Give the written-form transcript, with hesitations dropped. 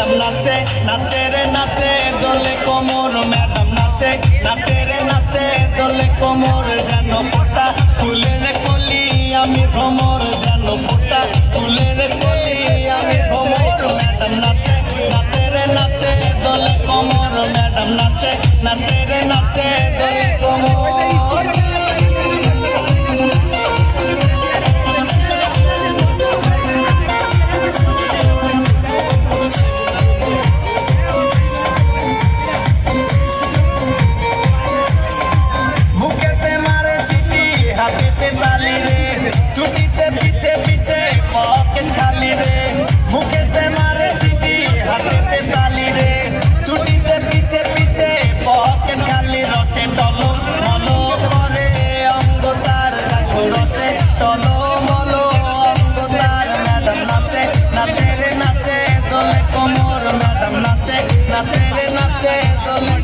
madam নাচে নাচে রে নাচে দোলে কোমর ম্যাডাম নাচে নাচে রে নাচে দোলে কোমর যেন ফোটা ফুলের কলি আমি ভ্রমর যেন ফোটা ফুলের কলি আমি ভ্রমর ম্যাডাম নাচে নাচে রে নাচে দোলে কোমর ম্যাডাম নাচে নাচে রে নাচে দোলে কোমর ছুটিতে পিছে পিছে পকেট খালি রে মুখেতে মারে চিঠি হাতেতে তালি রে ছুটিতে পিছে পিছে পকেট খালি রসে টলো মলো করে অঙ্গ তার দেখো রসে টলো মলো অঙ্গ তার ম্যাডাম নাচে নাচে রে নাচে দোলে কোমর ম্যাডাম নাচে নাচে রে নাচে দোলে